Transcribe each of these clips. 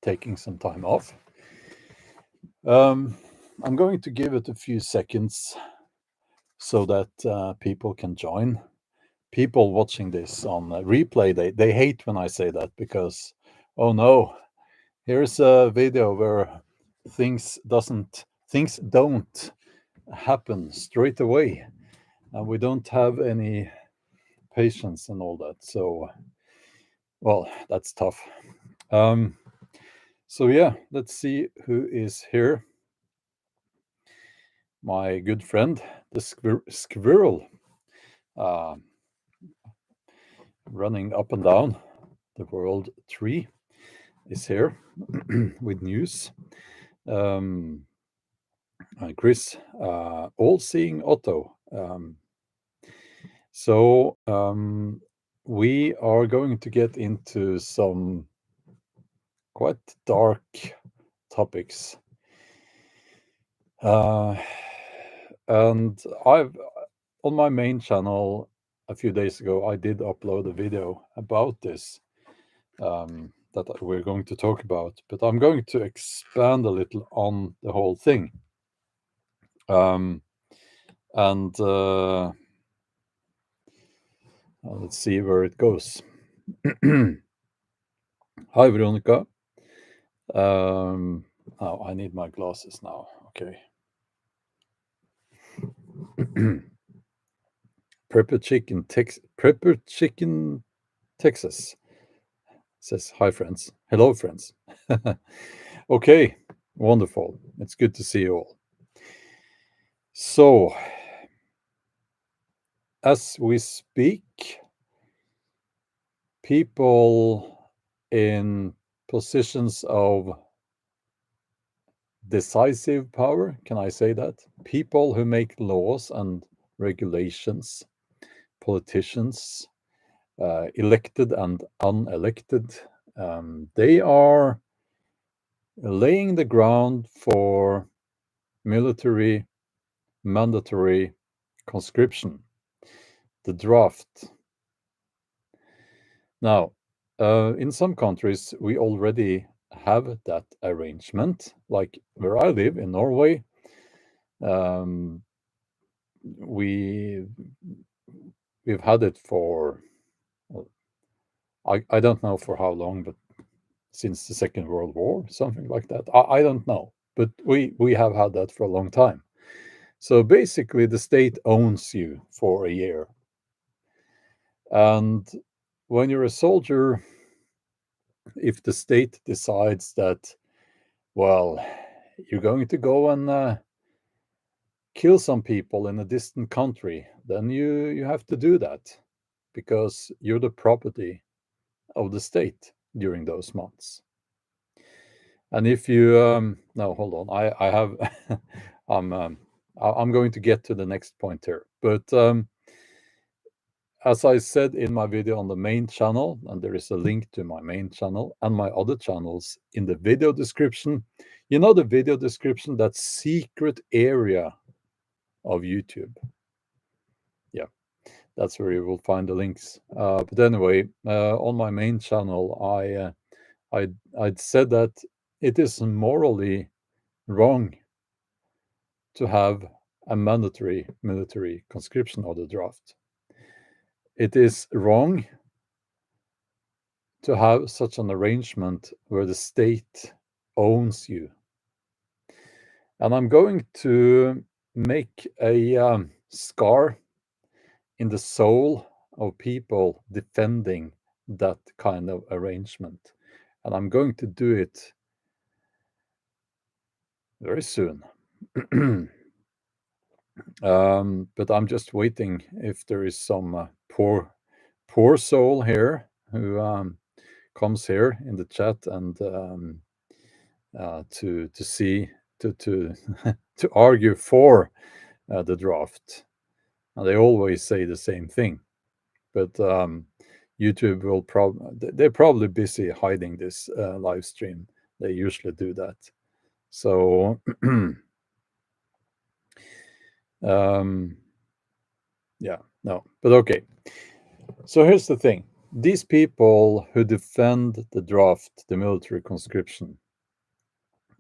taking some time off. I'm going to give it a few seconds so that people can join. People watching this on replay, they hate when I say that because, oh no, here's a video where things don't happen straight away, and we don't have any patience and all that. So, well, that's tough. So yeah, let's see who is here. My good friend, the squirrel, running up and down the world tree, is here with news. Chris, all-seeing Otto. So we are going to get into some quite dark topics. And I've on my main channel a few days ago, I did upload a video about this that we're going to talk about, but I'm going to expand a little on the whole thing. Let's see where it goes. Hi, Veronica. Oh, I need my glasses now. Okay. Prepper Chicken, Texas says, hi, friends. Hello, friends. Okay, wonderful. It's good to see you all. So, as we speak, people in positions of decisive power, can I say that? People who make laws and regulations, politicians, elected and unelected, they are laying the ground for military mandatory conscription, the draft. Now, in some countries, we already have that arrangement. Like where I live in Norway, we've had it for, I don't know for how long, but since the Second World War, something like that. I don't know, but we have had that for a long time. So basically, the state owns you for a year. And when you're a soldier, if the state decides that, well, you're going to go and kill some people in a distant country, then you have to do that because you're the property of the state during those months. And if you no, hold on, I have I'm going to get to the next point here, but as I said in my video on the main channel, and there is a link to my main channel and my other channels in the video description. You know the video description, that secret area of YouTube. Yeah, that's where you will find the links. But anyway, on my main channel, I'd said that it is morally wrong to have a mandatory military conscription or the draft. It is wrong to have such an arrangement where the state owns you. And I'm going to make a scar in the soul of people defending that kind of arrangement. And I'm going to do it very soon. But I'm just waiting if there is some poor soul here who comes here in the chat and to see to to argue for the draft. And they always say the same thing, but YouTube will they're probably busy hiding this live stream. They usually do that. So yeah, no, but okay. So here's the thing. these people who defend the draft, the military conscription,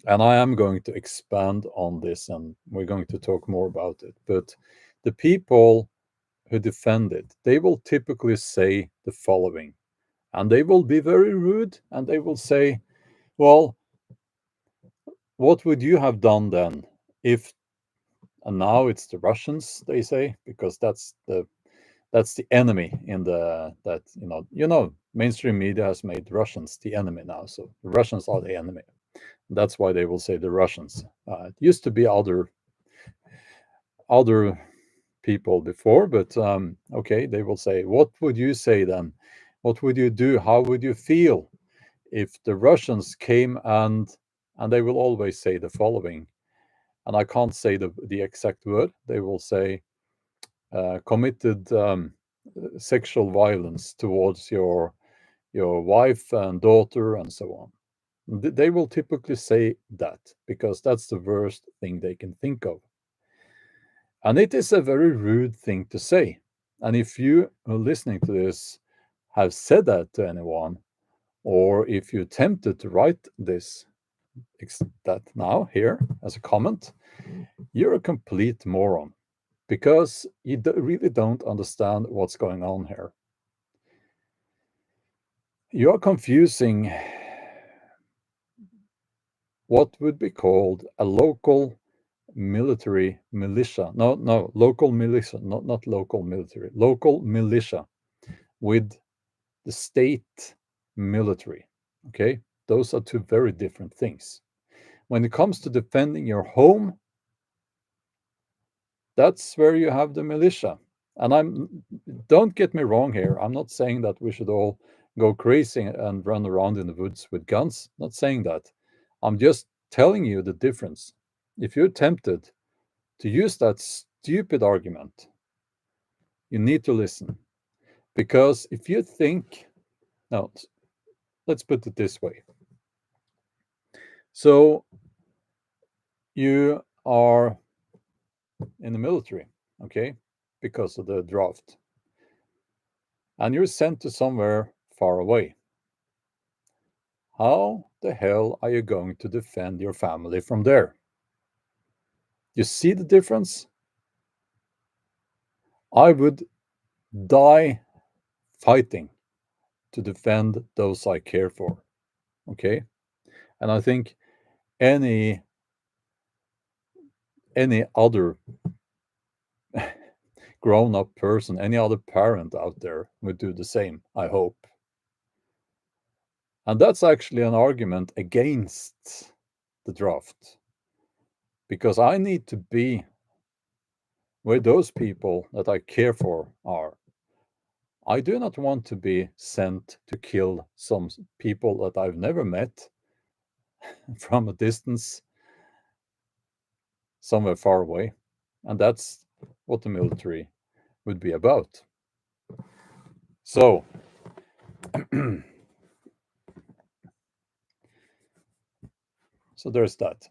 and I am going to expand on this and we're going to talk more about it, but the people who defend it, they will typically say the following, and they will be very rude, and they will say, well, what would you have done then if, and now it's the Russians, they say, because that's the enemy in the, that, mainstream media has made Russians the enemy now, so the Russians are the enemy. That's why they will say the Russians. It used to be other people before, but okay, they will say, what would you say then? What would you do? How would you feel if the Russians came and they will always say the following, and I can't say the exact word. They will say committed sexual violence towards your wife and daughter and so on. They will typically say that because that's the worst thing they can think of. And it is a very rude thing to say. And if you are listening to this have said that to anyone, or if you attempted to write this, that now here as a comment, you're a complete moron because you really don't understand what's going on here. You are confusing what would be called a local military militia. No, local militia, not local military, local militia with the state military. Okay, those are two very different things. When it comes to defending your home, that's where you have the militia. And don't get me wrong here. I'm not saying that we should all go crazy and run around in the woods with guns. Not saying that. I'm just telling you the difference. If you're tempted to use that stupid argument, you need to listen. Because if you think, no, let's put it this way. So you are in the military, okay, because of the draft, and you're sent to somewhere far away. How the hell are you going to defend your family from there? You see the difference? I would die fighting to defend those I care for, okay? And I think any other grown-up person, any other parent out there would do the same, I hope. And that's actually an argument against the draft, because I need to be where those people that I care for are. I do not want to be sent to kill some people that I've never met from a distance somewhere far away. And that's what the military would be about. So, so there's that.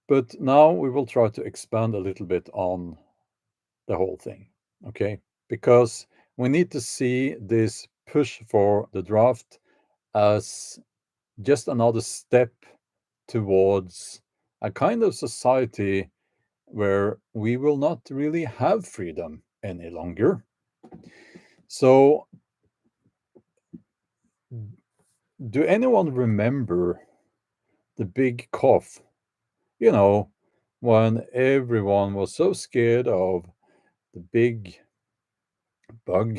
But now we will try to expand a little bit on the whole thing, okay? Because we need to see this push for the draft as just another step towards a kind of society where we will not really have freedom any longer. So, do anyone remember the big cough? You know, when everyone was so scared of the big bug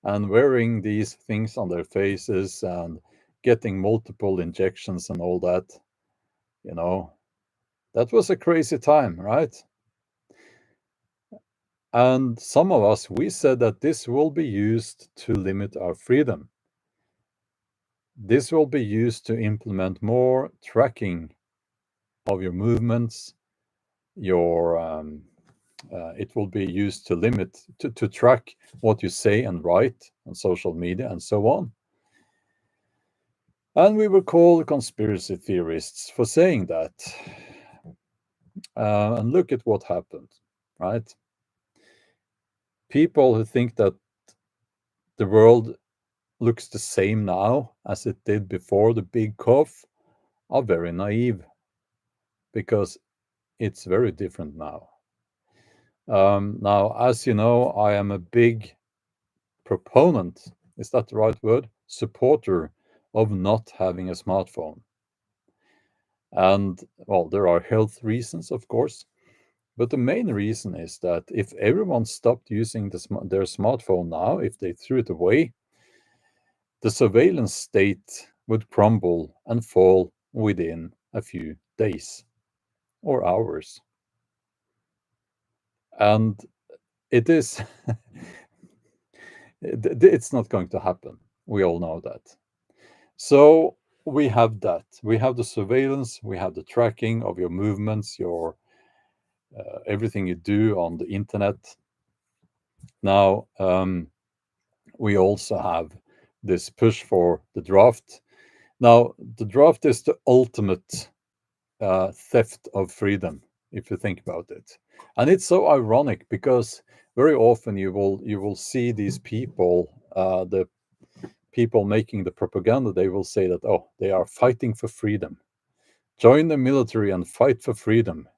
and wearing these things on their faces and getting multiple injections and all that, you know, that was a crazy time, right? And some of us, we said that this will be used to limit our freedom. This will be used to implement more tracking of your movements, it will be used to limit, to track what you say and write on social media and so on. And we were called conspiracy theorists for saying that. And look at what happened, right? people who think that the world looks the same now as it did before the big cough are very naive, because it's very different now. Now, as you know, I am a big proponent, is that the right word? Supporter of not having a smartphone. And, well, there are health reasons, of course, but the main reason is that if everyone stopped using their smartphone now, if they threw it away, the surveillance state would crumble and fall within a few days or hours. And it is, it's not going to happen. We all know that. So we have that. We have the surveillance, we have the tracking of your movements, your everything you do on the internet. Now, we also have this push for the draft. Now, the draft is the ultimate theft of freedom, if you think about it. And it's so ironic because very often you will see these people, the people making the propaganda, they will say that, oh, they are fighting for freedom. Join the military and fight for freedom.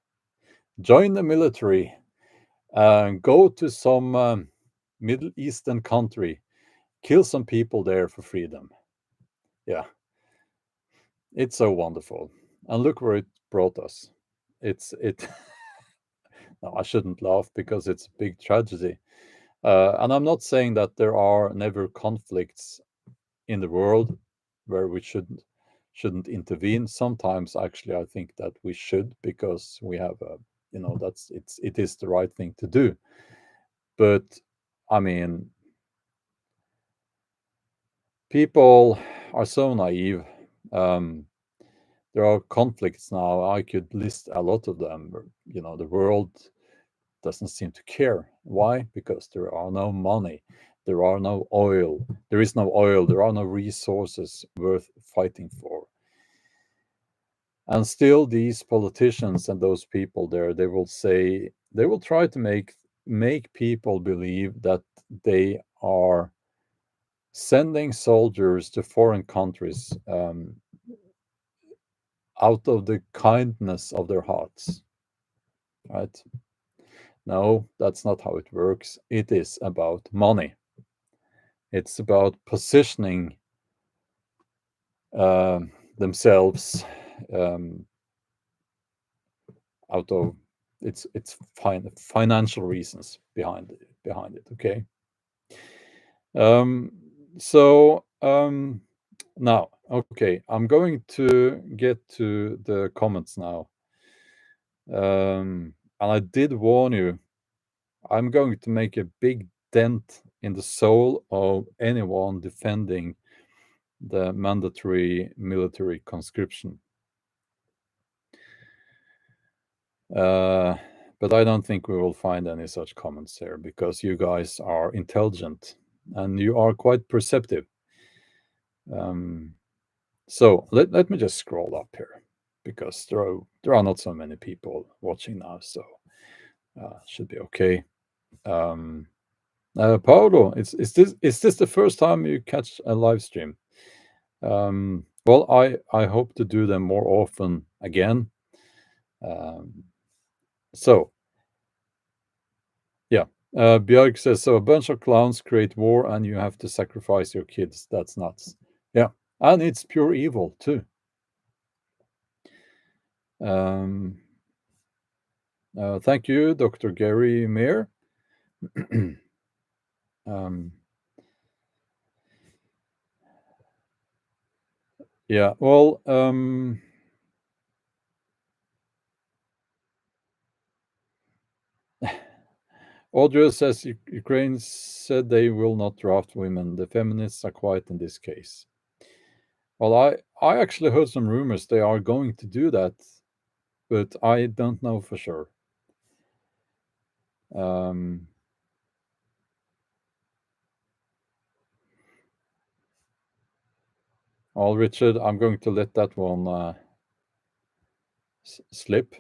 Join the military and go to some Middle Eastern country, kill some people there for freedom. Yeah, it's so wonderful. And look where it brought us. It no, I shouldn't laugh because it's a big tragedy. And I'm not saying that there are never conflicts in the world where we shouldn't intervene. Sometimes, actually, I think that we should, because we have a, it is the right thing to do. But I mean, people are so naive. Um, there are conflicts now. I could list a lot of them. The world doesn't seem to care. Why? Because there are no money, there are no oil, there is no oil, there are no resources worth fighting for. And still, these politicians and those people there, they will try to make people believe that they are sending soldiers to foreign countries out of the kindness of their hearts, right? No, that's not how it works. It is about money. It's about positioning themselves um, out of financial reasons behind it. Okay. Um, so now, okay, I'm going to get to the comments now. And I did warn you, I'm going to make a big dent in the soul of anyone defending the mandatory military conscription. But I don't think we will find any such comments here, because you guys are intelligent and you are quite perceptive. So let me just scroll up here, because there are not so many people watching now, so should be okay. Paolo, is this the first time you catch a live stream? Well, I hope to do them more often again. So, yeah. Björk says, so a bunch of clowns create war and you have to sacrifice your kids. That's nuts. Yeah. And it's pure evil, too. Thank you, Dr. Gary Mayer. Yeah, well, Audrey says Ukraine said they will not draft women. The feminists are quiet in this case. Well, I actually heard some rumors they are going to do that, but I don't know for sure. Well, Richard, I'm going to let that one slip.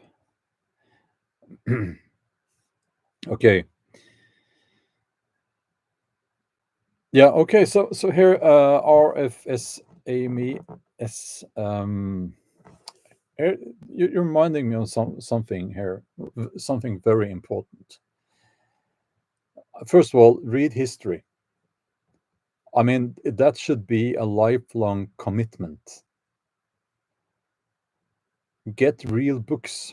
Okay. Yeah. Okay. So here, RFS Amy S. Here, you're reminding me of something here, something very important. First of all, read history. I mean, that should be a lifelong commitment. Get real books,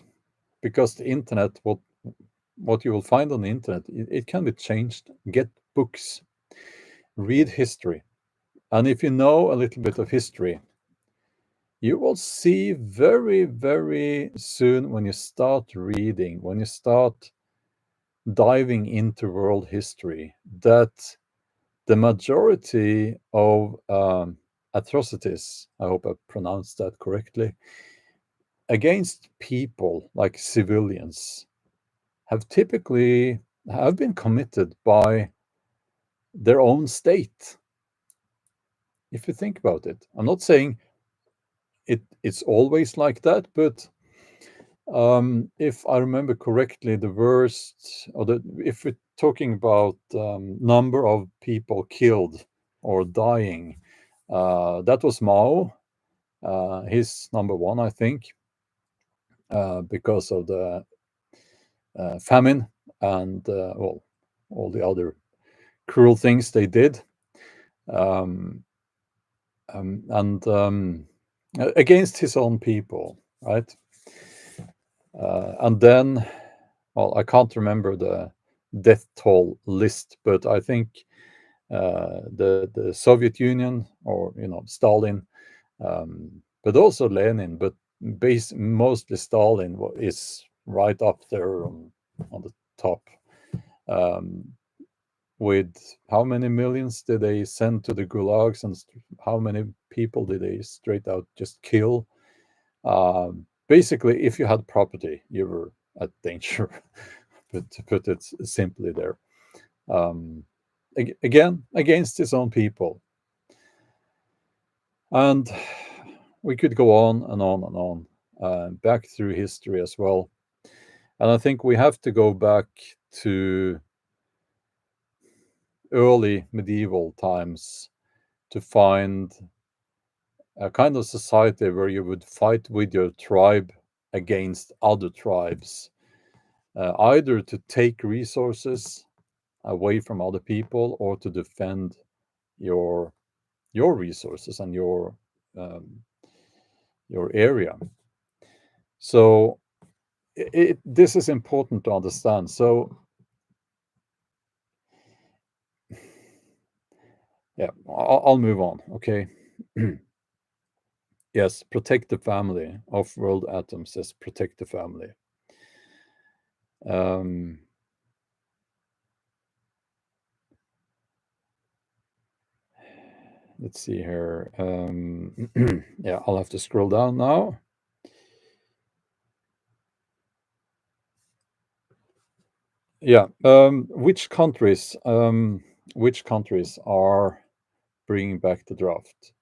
because the internet, what you will find on the internet, it can be changed. Get books, read history, and if you know a little bit of history, you will see very, very soon, when you start reading, when you start diving into world history, that the majority of atrocities, I hope I pronounced that correctly, against people like civilians have been committed by their own state. If you think about it, I'm not saying it's always like that, but if I remember correctly, the worst, if we're talking about number of people killed or dying, that was Mao. He's number one, I think, because of the famine and well, all the other cruel things they did, um, and against his own people, right? And then, well, I can't remember the death toll list, but I think the Soviet Union, or Stalin, but also Lenin, but mostly Stalin is right up there on the top. Um, with how many millions did they send to the gulags, and how many people did they straight out just kill? Basically, if you had property, you were at danger. But to put it simply there, um, again, against his own people. And we could go on and on and on, back through history as well. And I think we have to go back to early medieval times to find a kind of society where you would fight with your tribe against other tribes, either to take resources away from other people, or to defend your resources and um, your area. So this is important to understand. So yeah, I'll move on. Okay. Yes, protect the family. Off-world Atom says protect the family. Um, let's see here. Yeah, I'll have to scroll down now. Yeah. Which countries are bringing back the draft?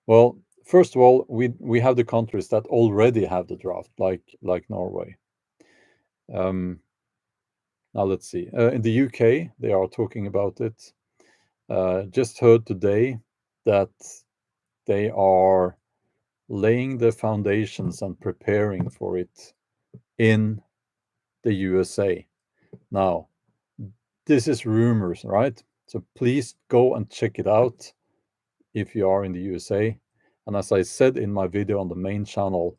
Well, first of all, we have the countries that already have the draft, like Norway. Um, Now let's see. In the UK, they are talking about it. Just heard today that they are laying the foundations and preparing for it in the USA. Now, this is rumors, right? So please go and check it out if you are in the USA. And as I said in my video on the main channel,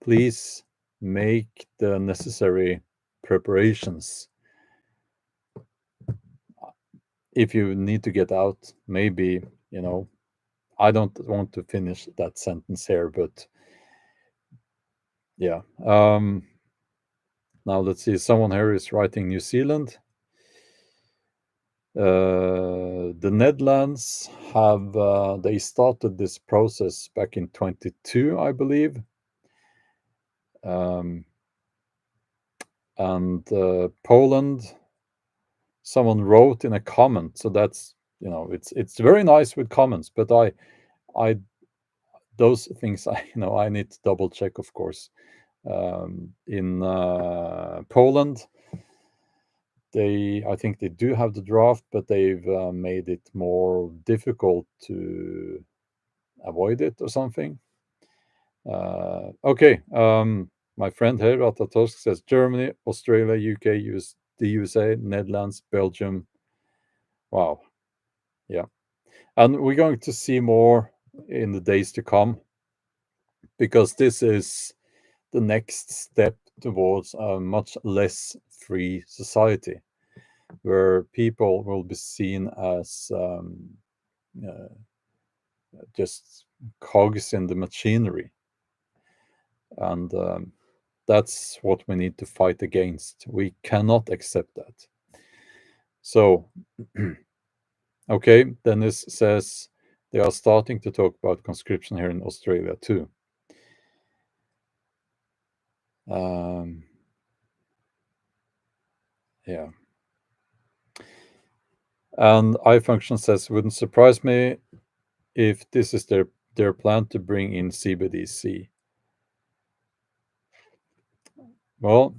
please make the necessary preparations. If you need to get out, maybe, I don't want to finish that sentence here, but yeah. Now let's see. Someone here is writing New Zealand. The Netherlands have they started this process back in 22, I believe. Um, and Poland, someone wrote in a comment. So that's, it's very nice with comments, but I those things, I need to double check, of course. In Poland, I think they do have the draft, but they've made it more difficult to avoid it or something. Okay, my friend here, Ratatosk, says Germany, Australia, UK, the USA, Netherlands, Belgium. Wow. Yeah. And we're going to see more in the days to come, because this is the next step towards a much less free society, where people will be seen as uh, just cogs in the machinery. And that's what we need to fight against. We cannot accept that. So, okay, Dennis says they are starting to talk about conscription here in Australia too. Yeah. And iFunction says, wouldn't surprise me if this is their plan to bring in CBDC. Well,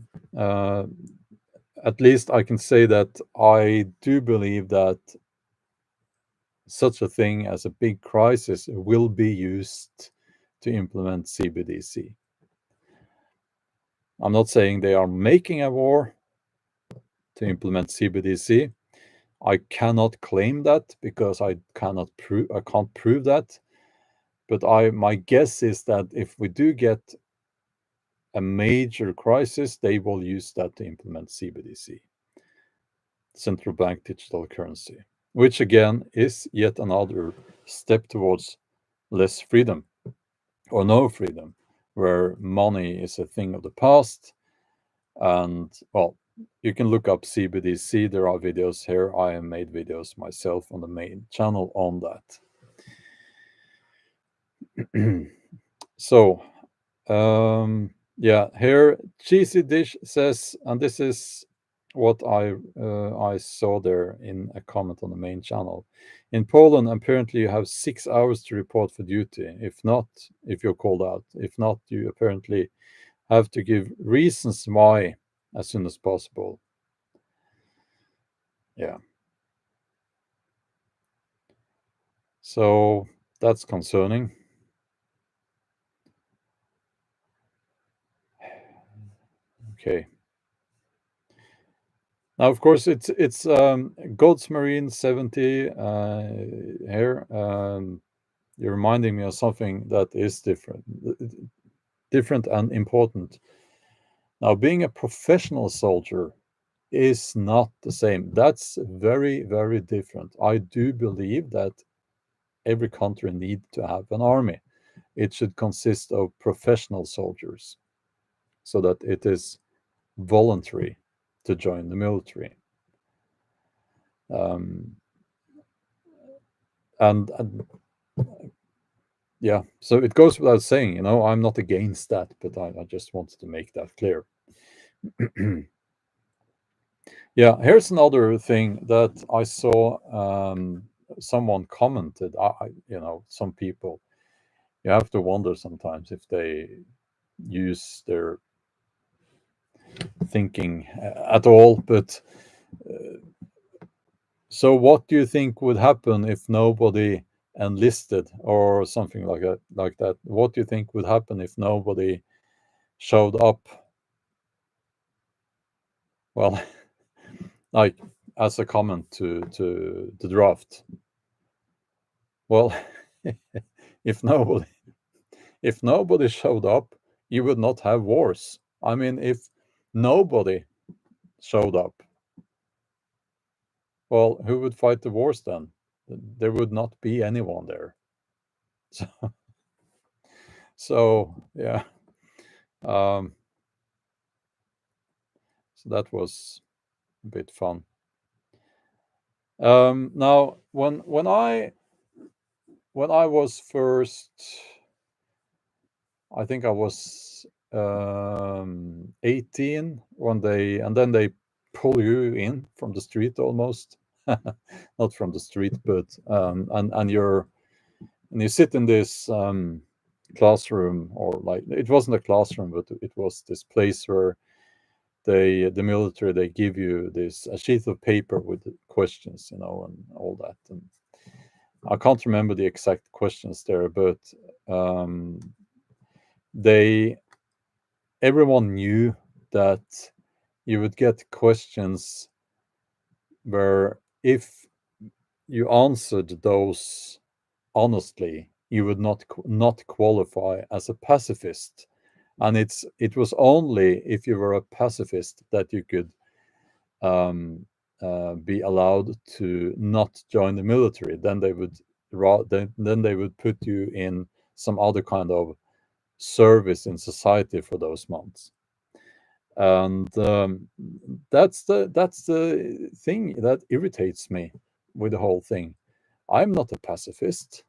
at least I can say that I do believe that such a thing as a big crisis will be used to implement CBDC. I'm not saying they are making a war to implement CBDC. I cannot claim that because I can't prove that. But my guess is that if we do get a major crisis, they will use that to implement CBDC, central bank digital currency, which again is yet another step towards less freedom or no freedom, where money is a thing of the past. And well, you can look up CBDC. There are videos here. I have made videos myself on the main channel on that. So, yeah, here Cheesy Dish says, and this is what I saw there in a comment on the main channel. In Poland, apparently you have 6 hours to report for duty. If you're called out. If not, you apparently have to give reasons why as soon as possible. Yeah. So that's concerning. Okay. Now, of course, it's God's Marine 70 here. You're reminding me of something that is different and important. Now, being a professional soldier is not the same. That's very, very different. I do believe that every country needs to have an army. It should consist of professional soldiers so that it is voluntary to join the military. And yeah, so it goes without saying, I'm not against that, but I just wanted to make that clear. Yeah, here's another thing that I saw. Someone commented. Some people, you have to wonder sometimes if they use their thinking at all. But so, what do you think would happen if nobody enlisted or something like that? What do you think would happen if nobody showed up? Well, like as a comment to the draft. Well, if nobody showed up, you would not have wars. I mean, if nobody showed up, well, who would fight the wars then? There would not be anyone there. So, yeah. So that was a bit fun. Now, when I was first, I think I was 18 one day, and then they pull you in from the street almost, not from the street, but and you sit in this classroom, or like it wasn't a classroom, but it was this place where the military, they give you a sheet of paper with the questions, and all that. And I can't remember the exact questions there, but everyone knew that you would get questions where if you answered those honestly, you would not qualify as a pacifist. And it was only if you were a pacifist that you could be allowed to not join the military. Then they would put you in some other kind of service in society for those months. And that's the thing that irritates me with the whole thing. I'm not a pacifist,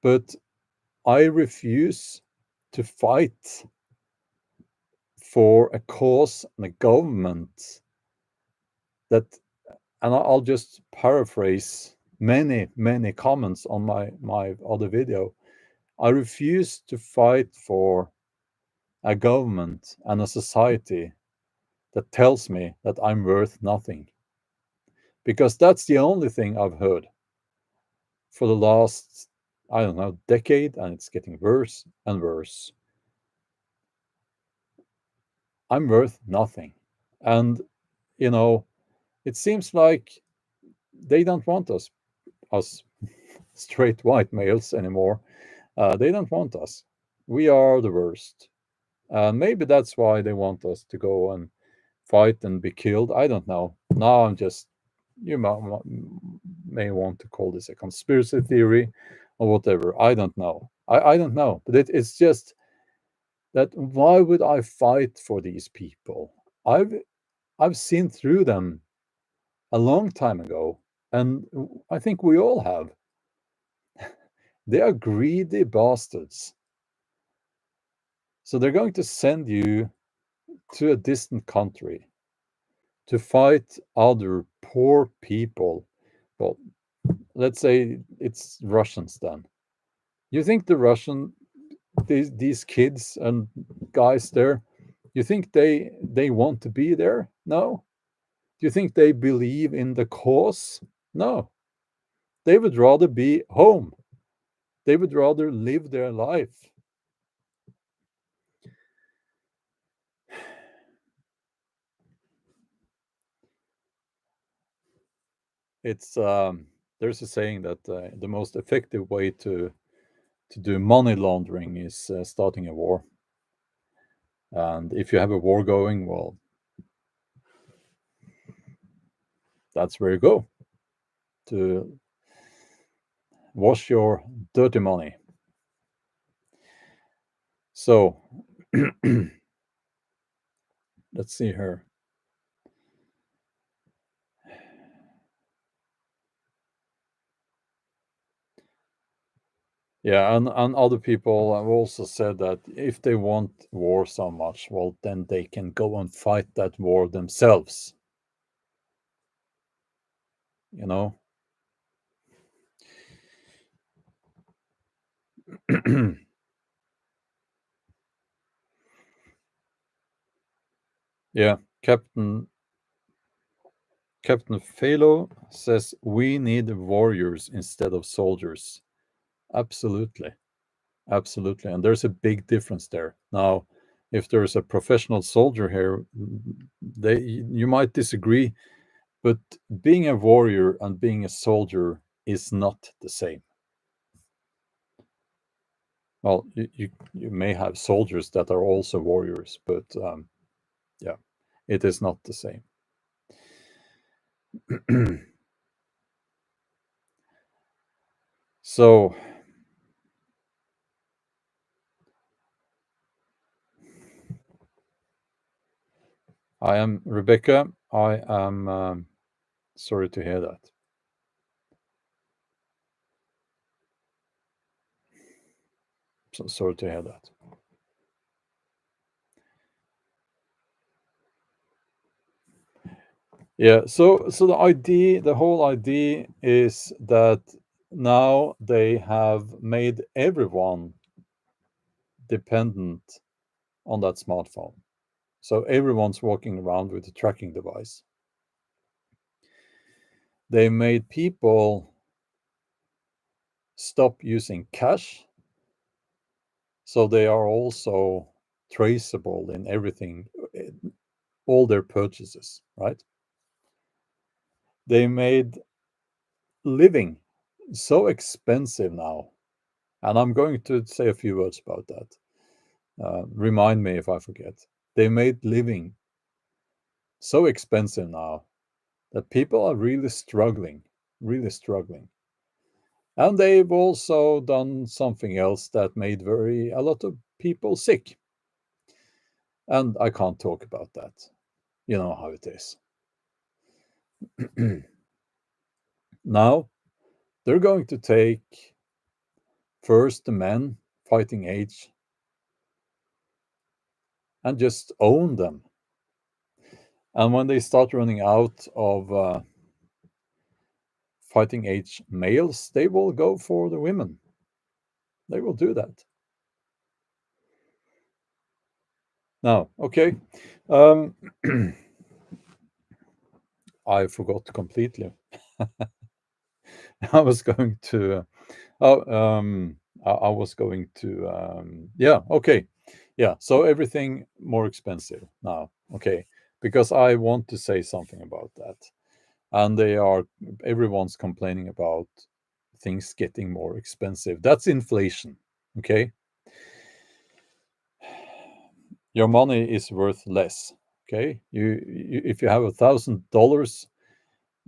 but I refuse to fight for a cause and a government that, and I'll just paraphrase many comments on my other video. I refuse to fight for a government and a society that tells me that I'm worth nothing, because that's the only thing I've heard for the last, I don't know, decade, and it's getting worse and worse. I'm worth nothing. And it seems like they don't want us straight white males anymore. They don't want us. We are the worst. And maybe that's why they want us to go and fight and be killed. I don't know. Now you may want to call this a conspiracy theory or whatever. I don't know. I don't know. But it's just that, why would I fight for these people? I've seen through them a long time ago, and I think we all have. They are greedy bastards. So they're going to send you to a distant country to fight other poor people. Well, let's say it's Russians then. You think these kids and guys there, you think they want to be there? No. Do you think they believe in the cause? No. They would rather be home. They would rather live their life. It's there's a saying that the most effective way to do money laundering is starting a war. And if you have a war going, well, that's where you go to wash your dirty money. So let's see here. Yeah, and other people have also said that if they want war so much, well, then they can go and fight that war themselves. You know? Yeah, Captain Phalo says we need warriors instead of soldiers. Absolutely. Absolutely. And there's a big difference there. Now, if there's a professional soldier here, you might disagree, but being a warrior and being a soldier is not the same. Well, you may have soldiers that are also warriors, but yeah, it is not the same. So I am Rebecca. I am sorry to hear that. So sorry to hear that. Yeah. So the whole idea is that now they have made everyone dependent on that smartphone. So everyone's walking around with a tracking device. They made people stop using cash, so they are also traceable in everything, all their purchases, right? They made living so expensive now, and I'm going to say a few words about that. Remind me if I forget. They made living so expensive now that people are really struggling, really struggling. And they've also done something else that made a lot of people sick. And I can't talk about that. You know how it is. Now, they're going to take first the men fighting age and just own them. And when they start running out of fighting age males, they will go for the women. They will do that. Now, okay. I forgot completely. I was going to. I was going to. Yeah. Okay. Yeah. So everything more expensive now. Okay. Because I want to say something about that, and everyone's complaining about things getting more expensive. That's inflation. Okay. Your money is worth less. Okay. If you have $1,000,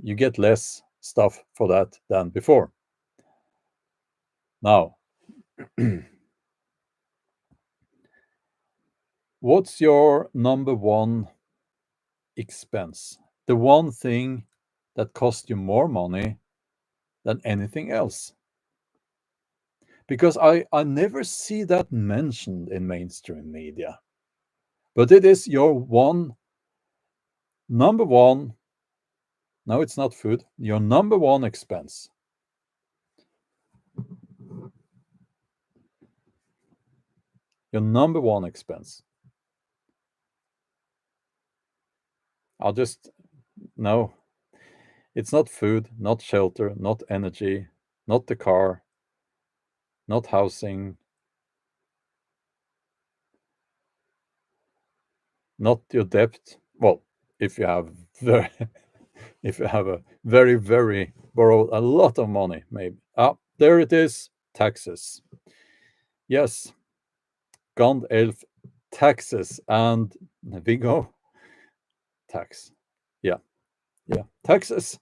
you get less stuff for that than before. Now, what's your number one expense? The one thing that costs you more money than anything else? Because I never see that mentioned in mainstream media. But it is your number one, no, it's not food, your number one expense. Your number one expense. No, it's not food, not shelter, not energy, not the car, not housing, not your debt. Well, if you have very, if you have a very borrowed a lot of money, maybe. Ah, there it is. Taxes. Yes, Gand Elf taxes and Viggo tax. Yeah, yeah, taxes.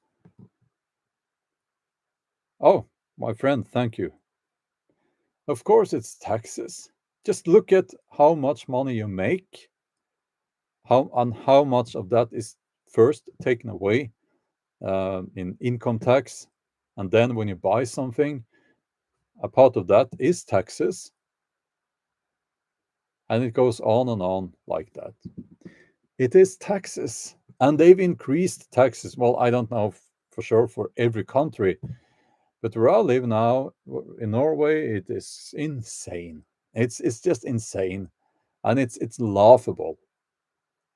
Oh, my friend, thank you. Of course, it's taxes. Just look at how much money you make, how much of that is first taken away in income tax, and then when you buy something, a part of that is taxes, and it goes on and on like that. It is taxes, and they've increased taxes. Well, I don't know for sure for every country, but where I live now in Norway, it is insane. It's just insane, and it's laughable.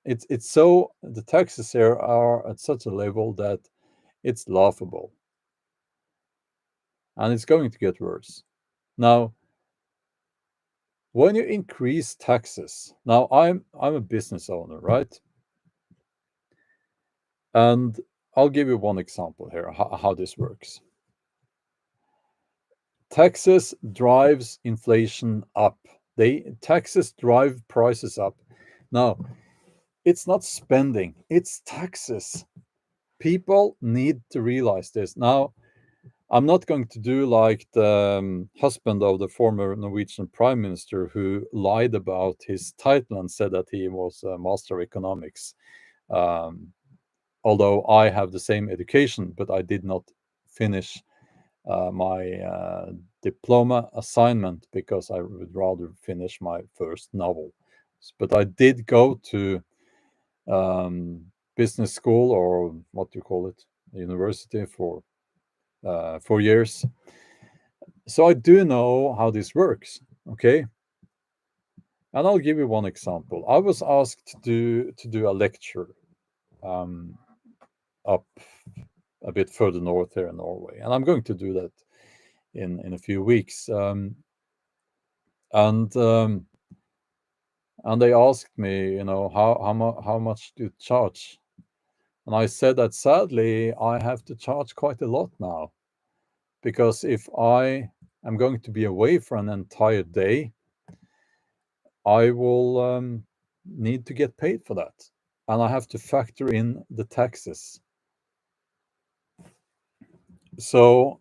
It's so the taxes here are at such a level that it's laughable, and it's going to get worse. Now, when you increase taxes, now I'm a business owner, right? And I'll give you one example here how this works. Taxes drives inflation up. Taxes drive prices up. Now, it's not spending, it's taxes. People need to realize this. Now, I'm not going to do like the husband of the former Norwegian prime minister who lied about his title and said that he was a master of economics. Although I have the same education, but I did not finish my diploma assignment because I would rather finish my first novel. But I did go to business school, or what do you call it, university, for 4 years. So I do know how this works. Okay. And I'll give you one example. I was asked to do a lecture up a bit further north here in Norway, and I'm going to do that in a few weeks. And they asked me, how much do you charge? And I said that sadly I have to charge quite a lot now, because if I am going to be away for an entire day, I will need to get paid for that, and I have to factor in the taxes. So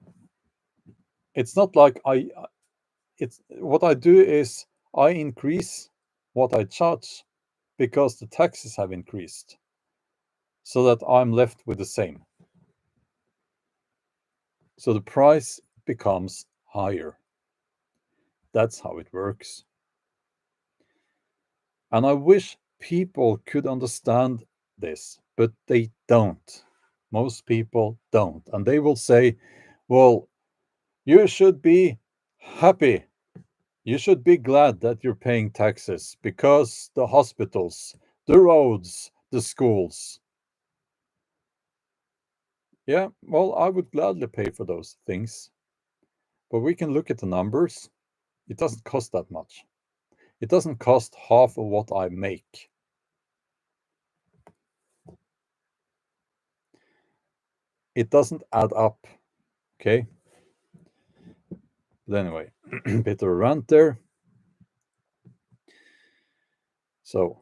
it's not like it's what I do is I increase what I charge because the taxes have increased, so that I'm left with the same. So the price becomes higher. That's how it works. And I wish people could understand this, but they don't. Most people don't. And they will say, well, you should be happy. You should be glad that you're paying taxes because the hospitals, the roads, the schools. Yeah, well, I would gladly pay for those things. But we can look at the numbers. It doesn't cost that much. It doesn't cost half of what I make. It doesn't add up. Okay. But anyway, bit of a rant there. So,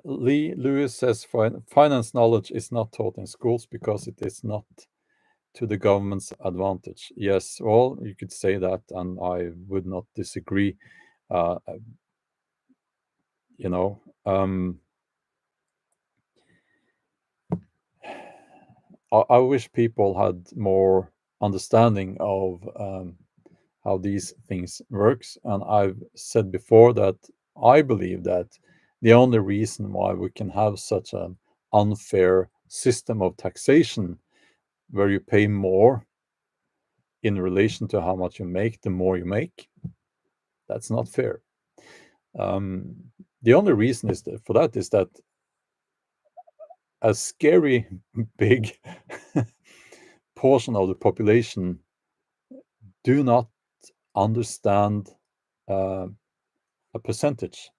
Lee Lewis says finance knowledge is not taught in schools because it is not to the government's advantage. Yes, well, you could say that, and I would not disagree. Uh, you know, I wish people had more understanding of how these things works. And I've said before that I believe that the only reason why we can have such an unfair system of taxation, where you pay more in relation to how much you make, the more you make, that's not fair. The only reason for that is that a scary big portion of the population do not understand a percentage.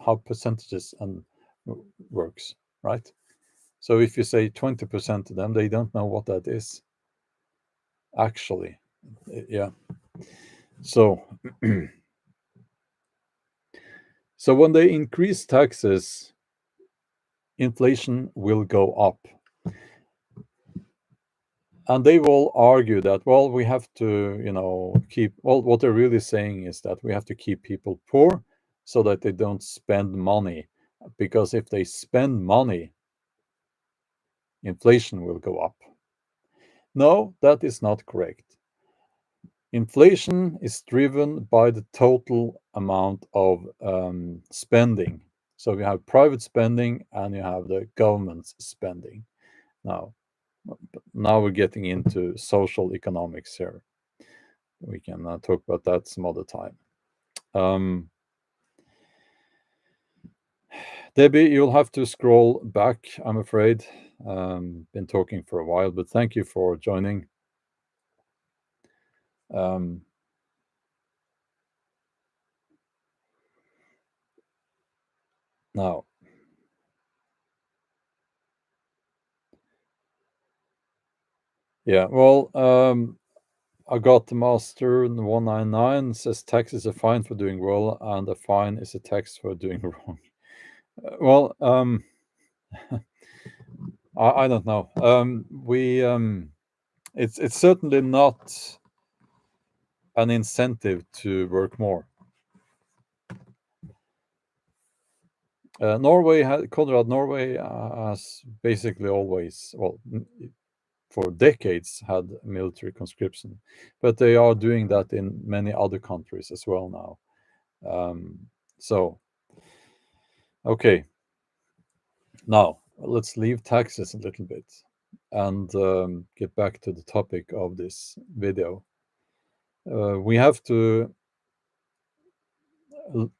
How percentages and works, right? So if you say 20% to them, they don't know what that is. Actually, yeah. So, so when they increase taxes, inflation will go up. And they will argue that, well, we have to, keep, well, what they're really saying is that we have to keep people poor so that they don't spend money. Because if they spend money, inflation will go up. No, that is not correct. Inflation is driven by the total amount of spending. So you have private spending and you have the government's spending. Now we're getting into social economics here. We can talk about that some other time. Debbie, you'll have to scroll back, I'm afraid. Been talking for a while, but thank you for joining. Now, yeah, well, I got the master in 199 says tax is a fine for doing well, and a fine is a tax for doing wrong. Well, I don't know. It's certainly not an incentive to work more. Norway has basically always, well, for decades had military conscription, but they are doing that in many other countries as well now. So, okay, now let's leave taxes a little bit and get back to the topic of this video. we have to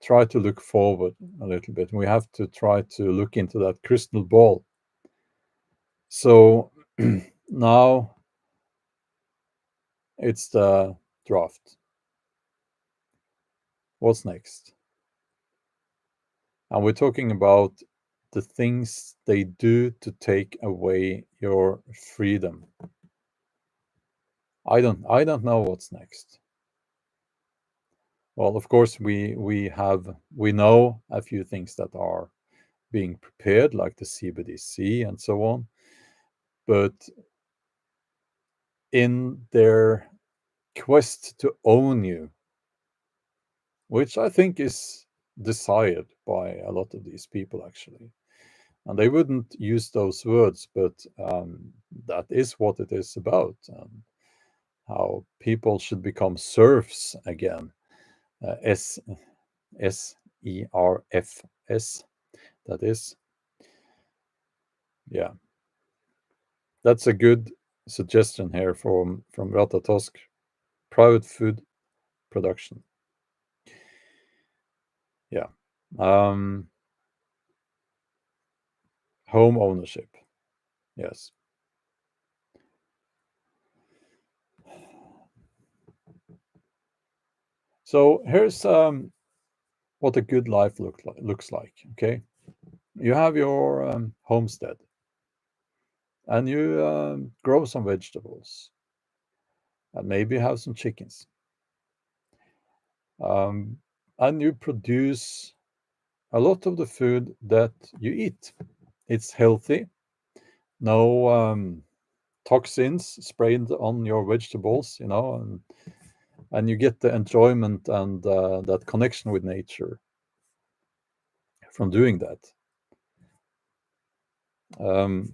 try to look forward a little bit. We have to try to look into that crystal ball. So now it's the draft. What's next? And we're talking about the things they do to take away your freedom. I don't know what's next. Well, of course, we know a few things that are being prepared, like the CBDC and so on. But in their quest to own you, which I think is desired by a lot of these people, actually. And they wouldn't use those words, but that is what it is about, how people should become serfs again. SERFS, that is. Yeah. That's a good suggestion here from Ratatosk. Private food production. Yeah. Home ownership. Yes. So here's what a good life looks like. Okay, you have your homestead, and you grow some vegetables, and maybe have some chickens, and you produce a lot of the food that you eat. It's healthy, no toxins sprayed on your vegetables, and you get the enjoyment and that connection with nature from doing that. Um,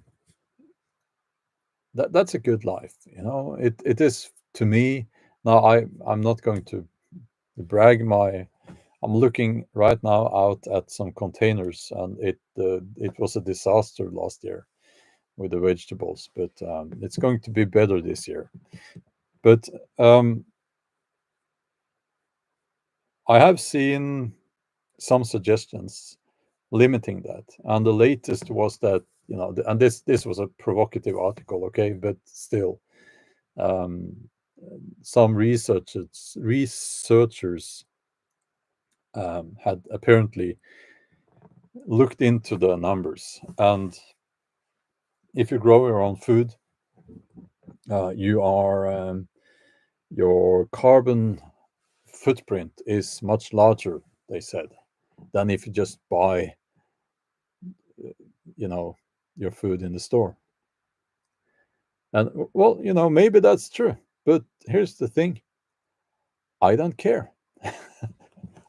that's a good life, It is to me. Now I'm not going to brag. I'm looking right now out at some containers, and it was a disaster last year with the vegetables, but it's going to be better this year. But I have seen some suggestions limiting that, and the latest was that, and this was a provocative article, okay, but still, um, some researchers had apparently looked into the numbers, and if you grow your own food, your carbon footprint is much larger, they said, than if you just buy, you know, your food in the store. And well, maybe that's true, but here's the thing: I don't care.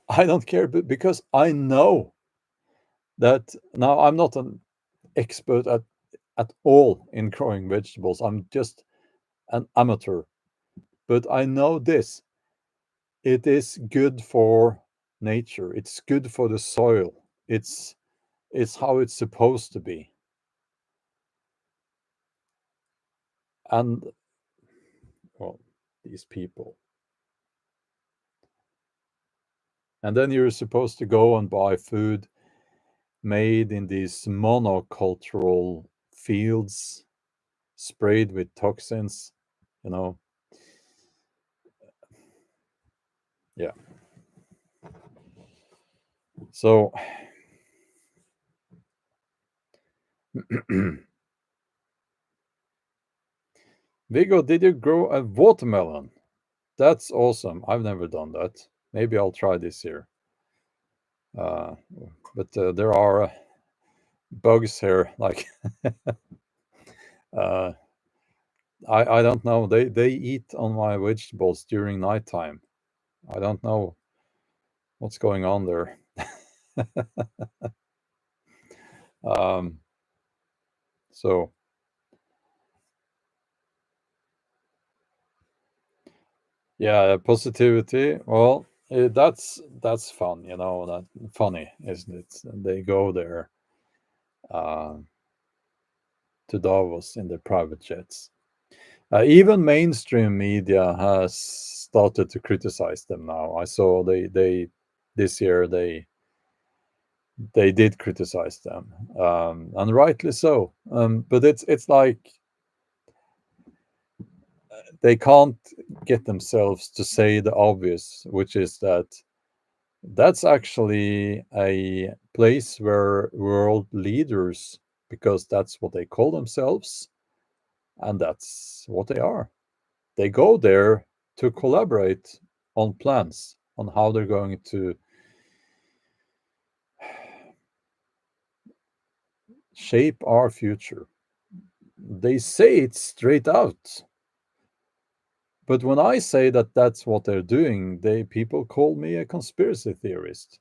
I don't care, but because I know that now I'm not an expert at all in growing vegetables. I'm just an amateur. But I know this: it is good for nature. It's good for the soil. It's how it's supposed to be. And well, these people. And then you're supposed to go and buy food made in these monocultural fields sprayed with toxins, you know. Yeah. So Viggo, did you grow a watermelon? That's awesome. I've never done that. Maybe I'll try this year. Uh, but there are bugs here. Like uh, I don't know. They eat on my vegetables during nighttime. I don't know what's going on there. um, so yeah, positivity. Well, that's fun. That funny, isn't it? They go there uh, to Davos in their private jets. Even mainstream media has started to criticize them now. I saw they this year they did criticize them, and rightly so. But it's like they can't get themselves to say the obvious, which is that that's actually a place where world leaders, because that's what they call themselves, and that's what they are. They go there to collaborate on plans on how they're going to shape our future. They say it straight out. But when I say that that's what they're doing, people call me a conspiracy theorist.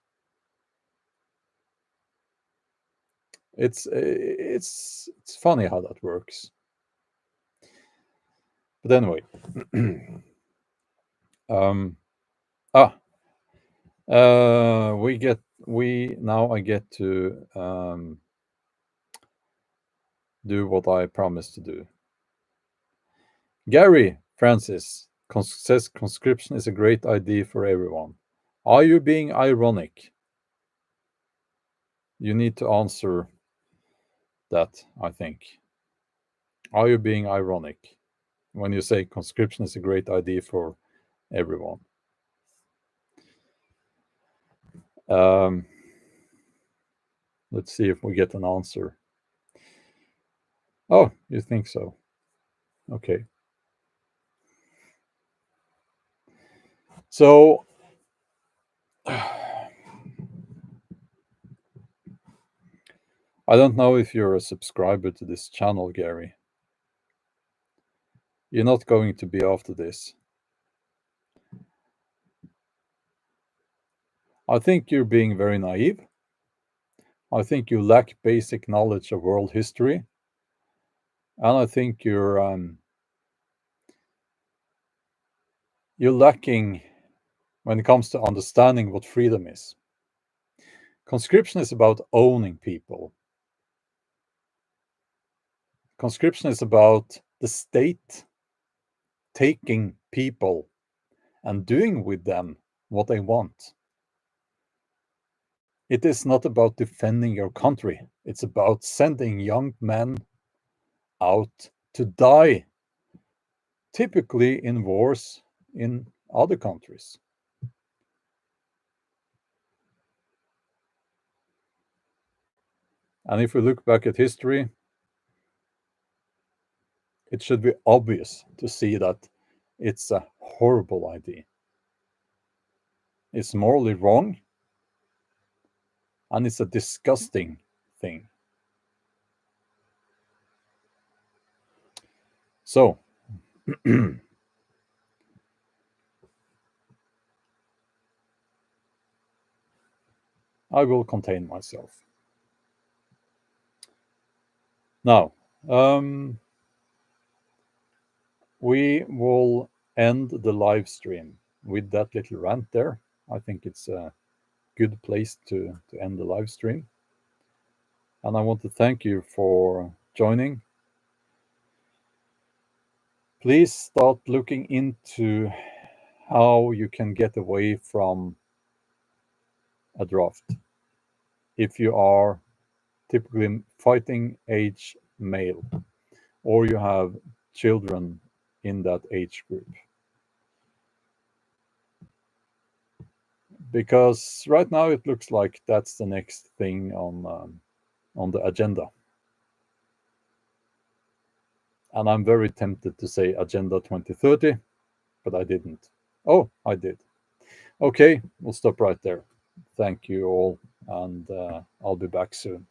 It's funny how that works. But anyway, ah, now I get to do what I promised to do. Gary Francis says conscription is a great idea for everyone. Are you being ironic? You need to answer that, I think. Are you being ironic when you say conscription is a great idea for everyone? Let's see if we get an answer. Oh, you think so? Okay. So, I don't know if you're a subscriber to this channel, Gary. You're not going to be after this. I think you're being very naive. I think you lack basic knowledge of world history. And I think you're lacking when it comes to understanding what freedom is. Conscription is about owning people. Conscription is about the state taking people and doing with them what they want. It is not about defending your country. It's about sending young men out to die, typically in wars in other countries. And if we look back at history, it should be obvious to see that it's a horrible idea. It's morally wrong, and it's a disgusting thing. So, I will contain myself. Now, we will end the live stream with that little rant there. I think it's a good place to end the live stream. And I want to thank you for joining. Please start looking into how you can get away from a draft if you are typically fighting age male or you have children in that age group. Because right now it looks like that's the next thing on the agenda. And I'm very tempted to say Agenda 2030, but I didn't. Oh, I did. Okay, we'll stop right there. Thank you all, and I'll be back soon.